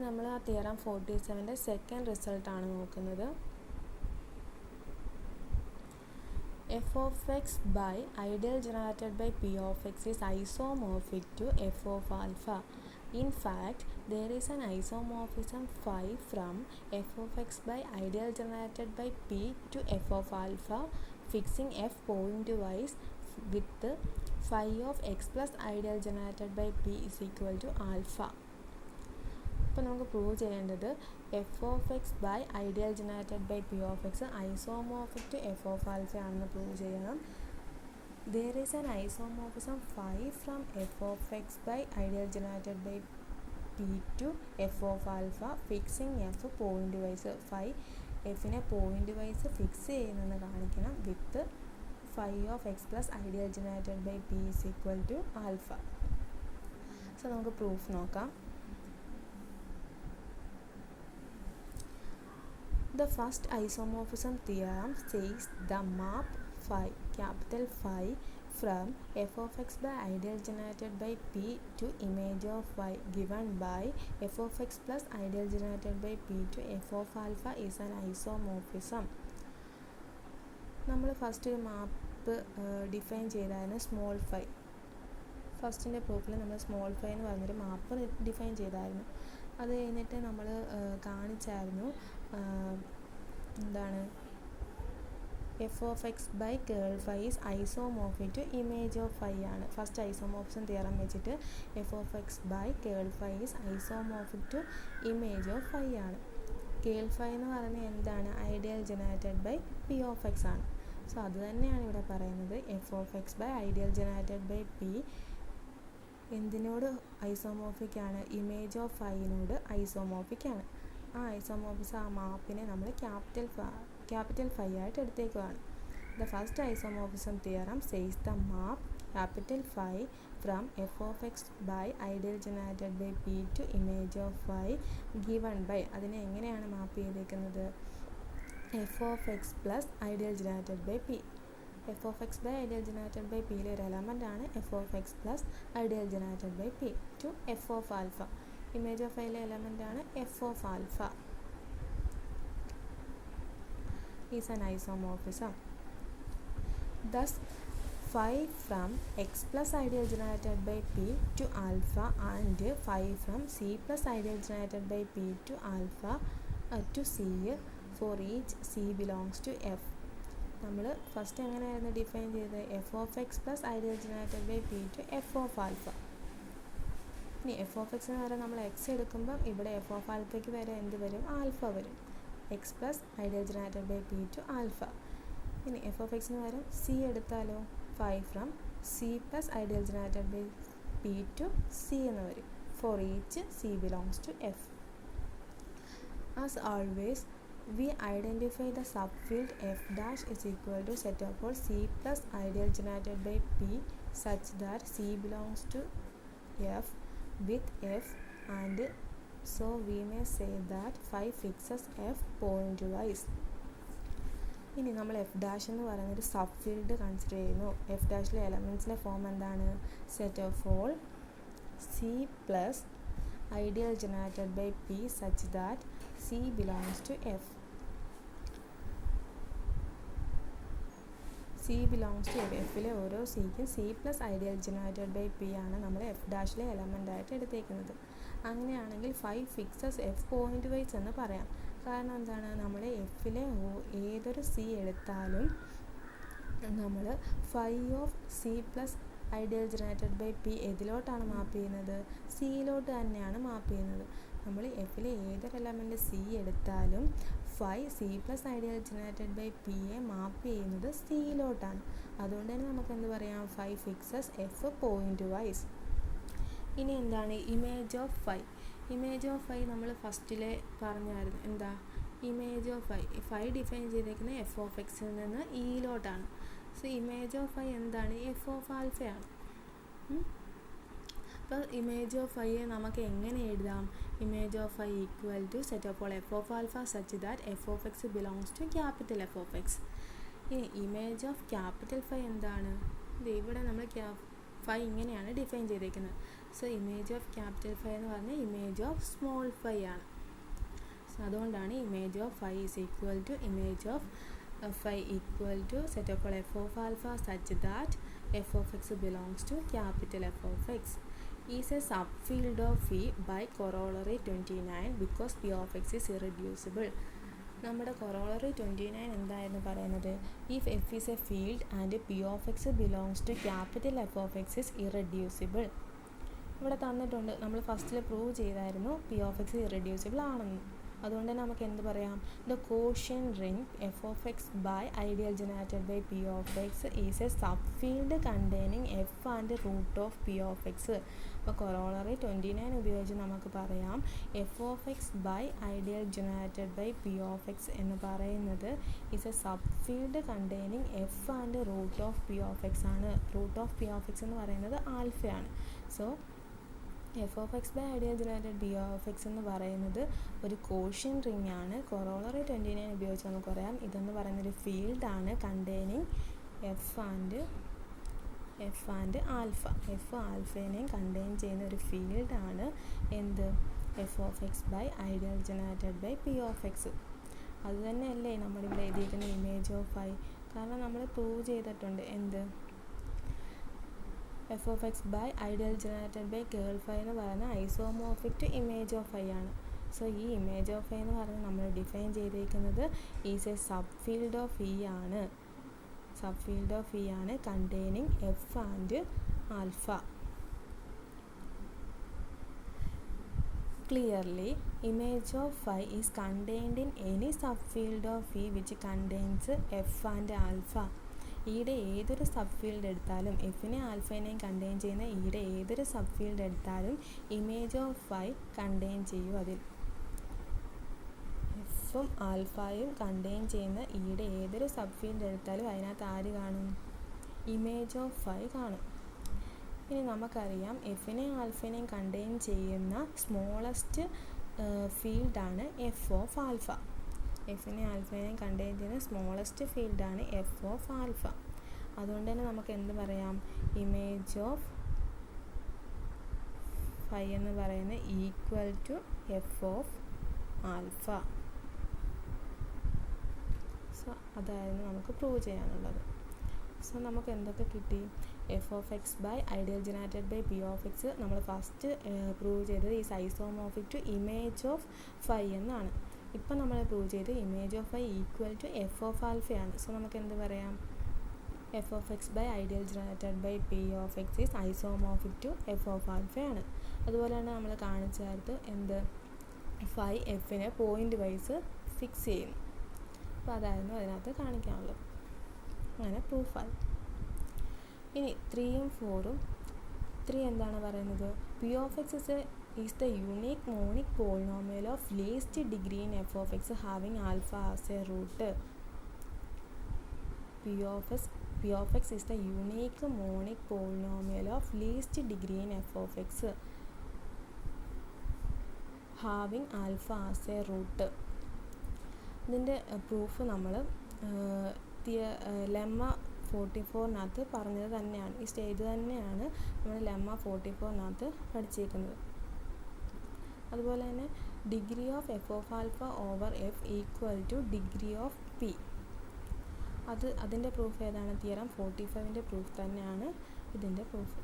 നമ്മൾ ആ theorem 47 second റിസൾട്ടാണ് നോക്കുന്നത്. f of x by ideal generated by p of x is isomorphic to f of alpha. In fact, there is an isomorphism phi from f of x by ideal generated by p to f of alpha, fixing f point-wise with phi of x plus ideal generated by p is equal to alpha. അപ്പോൾ നമുക്ക് prove ചെയ്യേണ്ടത് F of X by ideal generated by P of X isomorphic to F of alpha ആണെന്ന് prove ചെയ്യണം. There is an isomorphism phi from F of X by ideal generated by P to F of alpha, fixing F pointwise. Phi എഫിനെ pointwise fix ചെയ്യുന്നെന്ന് കാണിക്കണം with phi of X plus ideal generated by P is equal to alpha. So നമുക്ക് proof നോക്കാം. The first isomorphism theorem says the map phi, capital Phi, from f of x by ideal generated by p to image of y given by f of x plus ideal generated by p to f of alpha is an isomorphism. നമ്മൾ first ഒരു മാപ്പ് define ചെയ്തായിരുന്നു small phi. ഫസ്റ്റിൻ്റെ പ്രൂഫിൽ നമ്മൾ small phi എന്ന് പറഞ്ഞൊരു മാപ്പ് define ചെയ്തായിരുന്നു. അത് കഴിഞ്ഞിട്ട് നമ്മൾ കാണിച്ചായിരുന്നു എന്താണ് F of X by ker phi is isomorphic to image of phi ആണ്. ഫസ്റ്റ് ഐസോമോർഫിസം തിയറം വെച്ചിട്ട് F of X by ker phi is isomorphic to image of phi ആണ്. കേൾ ഫൈ എന്ന് പറയുന്നത് എന്താണ്? Ideal generated by P of X ആണ്. So അത് തന്നെയാണ് ഇവിടെ പറയുന്നത്. F of X by ideal generated by P എന്തിനോട് ഐസോമോർഫിക് ആണ്? ഇമേജ് ഓഫ് ഫൈനോട് ഐസോമോർഫിക് ആണ്. ആ ഐസോമോർഫിസം ആ മാപ്പിനെ നമ്മൾ ക്യാപിറ്റൽ ഫൈ ആയിട്ട് എടുത്തേക്കുവാണ്. The first isomorphism theorem says the map capital phi from F of X by ideal generated by P to image of phi given by, അതിനെ എങ്ങനെയാണ് മാപ്പ് ചെയ്തേക്കുന്നത്? F of X plus ideal generated by P. F of X by ideal generated by പിയിലെ ഒരു element ആണ് F of X plus ideal generated by P to F of alpha. Image of ഫൈയിലെ element ആണ് F of alpha. Is an isomorphism. Thus phi from x plus ideal generated by p to alpha and phi from c plus ideal generated by p to alpha to c for each c belongs to f. നമ്മൾ first എങ്ങനെയായിരുന്നു define ചെയ്തത്? F of X plus ideal generated by P to F of alpha. ഇനി F of എക്സിന് വരെ നമ്മൾ X എടുക്കുമ്പം ഇവിടെ F of ആൽഫയ്ക്ക് വരെ എന്ത് വരും? ആൽഫ വരും. X plus ideal generated by P to alpha. ഇനി എഫ് ഓഫ് എക്സിന് വരെ സി എടുത്താലോ? Phi from C plus ideal generated by P to C എന്ന് വരും. For each C belongs to F. As always we identify the subfield f dash is equal to set of all c plus ideal generated by p such that c belongs to f with f, and so we may say that phi fixes f point wise. ഇനി നമ്മൾ F dash എന്ന് പറയുന്നൊരു subfield consider ചെയ്യുന്നു. F ഡാഷിലെ എലമെൻറ്റ്സിൻ്റെ form എന്താണ്? Set of all C plus ideal generated by P such that C belongs to F. C belongs to F. എഫിലെ ഓരോ സിക്കും C plus ideal generated by P ആണ് നമ്മൾ എഫ് ഡാഷിലെ എലമെൻ്റ് ആയിട്ട് എടുത്തേക്കുന്നത്. അങ്ങനെയാണെങ്കിൽ phi fixes F pointwise എന്ന് പറയാം. കാരണം എന്താണ്? നമ്മൾ എഫിലെ ഏതൊരു സി എടുത്താലും നമ്മൾ phi of C plus ideal generated by P ഏതിലോട്ടാണ് മാപ്പ് ചെയ്യുന്നത്? സിയിലോട്ട് തന്നെയാണ് മാപ്പ് ചെയ്യുന്നത്. നമ്മൾ എഫിലെ ഏതൊരു എലമെൻ്റ് സി എടുത്താലും phi C plus ideal generated by പിയെ മാപ്പ് ചെയ്യുന്നത് സിയിലോട്ടാണ്. അതുകൊണ്ട് തന്നെ നമുക്ക് എന്ത് പറയാം? Phi fixes F pointwise. ഇനി എന്താണ് image of phi? Image of phi നമ്മൾ ഫസ്റ്റിലെ പറഞ്ഞായിരുന്നു. എന്താ image of phi? Phi define ചെയ്തേക്കുന്നത് എഫ് ഓഫ് എക്സിൽ നിന്ന് ഇയിലോട്ടാണ്. സോ ഇമേജ് ഓഫ് ഫൈ എന്താണ്? എഫ് ഓഫ് ആൽഫയാണ്. അപ്പോൾ ഇമേജ് ഓഫ് ഫൈയെ നമുക്ക് എങ്ങനെ എഴുതാം? Image of phi equal to set of all F of alpha such that F of X belongs to capital F of X. ഇനി ഇമേജ് ഓഫ് ക്യാപിറ്റൽ ഫൈ എന്താണ്? ഇവിടെ നമ്മൾ ഫൈ ഇങ്ങനെയാണ് ഡിഫൈൻ ചെയ്തേക്കുന്നത്. So image of capital phi എന്ന് പറഞ്ഞാൽ image of small phi ആണ്. So അതുകൊണ്ടാണ് image of phi is equal to image of phi equal to set of all f of alpha such that f of x belongs to capital F of x is a subfield of phi by corollary 29 because p of x is irreducible. നമ്മുടെ corollary 29 എന്തായിരുന്നു പറയുന്നത്? if f is a field and p of x belongs to capital F of x is irreducible. ഇവിടെ തന്നിട്ടുണ്ട്, നമ്മൾ ഫസ്റ്റിൽ prove ചെയ്തായിരുന്നു p of x irreducible ആണെന്ന്. അതുകൊണ്ട് തന്നെ നമുക്ക് എന്ത് പറയാം? The quotient ring F of X by ideal generated by P of X is a sub field containing F and root of P of X. അപ്പോൾ കൊറോളറി 29 ഉപയോഗിച്ച് നമുക്ക് പറയാം F of X by ideal generated by P of X എന്ന് പറയുന്നത് is a sub field containing F and root of P of X ആണ്. Root of P of X എന്ന് പറയുന്നത് ആൽഫയാണ്. So F of X by ideal generated B of X എന്ന് പറയുന്നത് ഒരു quotient ring ആണ്. കൊറോളറി 29 ഉപയോഗിച്ച് നമുക്ക് പറയാം ഇതെന്ന് പറയുന്നൊരു ഫീൽഡാണ് containing F and alpha. F ആൽഫേനെയും കണ്ടെയ്ൻ ചെയ്യുന്ന ഒരു ഫീൽഡാണ് എന്ത്? F of X by ideal generated by P of X. അതുതന്നെയല്ലേ നമ്മളിവിടെ എഴുതിയിരിക്കുന്ന ഇമേജ് ഓഫ് ഫൈ. കാരണം നമ്മൾ പ്രൂവ് ചെയ്തിട്ടുണ്ട് എന്ത്? F of X by ideal generated by ker phi എന്ന് പറയുന്നത് isomorphic to image of phi ആണ്. സോ ഈ ഇമേജ് ഓഫ് ഫൈ എന്ന് പറഞ്ഞാൽ നമ്മൾ ഡിഫൈൻ ചെയ്തിരിക്കുന്നത് is a sub field of E ആണ്. സബ് ഫീൽഡ് ഓഫ് ഇ ആണ് containing F and alpha. Clearly, image of phi is contained in any subfield of E which contains F and alpha. ഈയുടെ ഏതൊരു sub field എടുത്താലും എഫിനെ ആൽഫേനെയും contain ചെയ്യുന്ന ഈയുടെ ഏതൊരു sub field എടുത്താലും ഇമേജ് ഓഫ് ഫൈ കണ്ടെയ്ൻ ചെയ്യും. അതിൽ എഫും ആൽഫയും കണ്ടെയ്ൻ ചെയ്യുന്ന ഈയുടെ ഏതൊരു സബ് ഫീൽഡ് എടുത്താലും അതിനകത്ത് ആര് കാണും? ഇമേജ് ഓഫ് ഫൈ കാണും. ഇനി നമുക്കറിയാം എഫിനെയും ആൽഫിനെയും കണ്ടെയ്ൻ ചെയ്യുന്ന സ്മോളസ്റ്റ് ഫീൽഡാണ് എഫ് ഓഫ് ആൽഫ. എഫിനെയും ആൽഫിനെയും കണ്ടെയ്ൻ ചെയ്യുന്ന സ്മോളസ്റ്റ് ഫീൽഡാണ് എഫ് ഓഫ് ആൽഫ. അതുകൊണ്ട് തന്നെ നമുക്ക് എന്ത് പറയാം? ഇമേജ് ഓഫ് ഫൈ എന്ന് പറയുന്നത് equal to F of alpha. So അതായിരുന്നു നമുക്ക് പ്രൂവ് ചെയ്യാനുള്ളത്. സോ നമുക്ക് എന്തൊക്കെ കിട്ടി? F of X by ideal generated by P of X നമ്മൾ ഫസ്റ്റ് പ്രൂവ് ചെയ്തത് is isomorphic to image of phi എന്നാണ്. ഇപ്പം നമ്മൾ പ്രൂവ് ചെയ്ത് image of phi equal to F of ആൽഫയാണ്. സോ നമുക്ക് എന്ത് പറയാം? F of X by ideal generated by P of X is isomorphic to F of ആൽഫയാണ്. അതുപോലെ തന്നെ നമ്മൾ കാണിച്ചായിരുന്നു എന്ത്? ഫൈ എഫിനെ പോയിൻ്റ് വൈസ് ഫിക്സ് ചെയ്യുന്നു. അപ്പോൾ അതായിരുന്നു അതിനകത്ത് കാണിക്കാനുള്ളത്. അങ്ങനെ പ്രൂഫായി. ഇനി 3ഉം 4ഉം 3 എന്താണ് പറയുന്നത്? P of X is the unique monic polynomial of least degree in f of x having alpha as a root. P of x is the unique monic polynomial of least degree in f of x having alpha as a root. ഇതിൻ്റെ proof നമ്മൾ lemma 44-നകത്ത് പറഞ്ഞത് തന്നെയാണ്. ഈ stage തന്നെയാണ് നമ്മൾ lemma 44-നകത്ത് പഠിച്ചേക്കുന്നത്. അതുപോലെ തന്നെ degree of F of alpha over F equal two degree of P. അതിൻ്റെ പ്രൂഫ് ഏതാണ്? തിയറം 45-ൻ്റെ പ്രൂഫ് തന്നെയാണ് ഇതിൻ്റെ പ്രൂഫ്.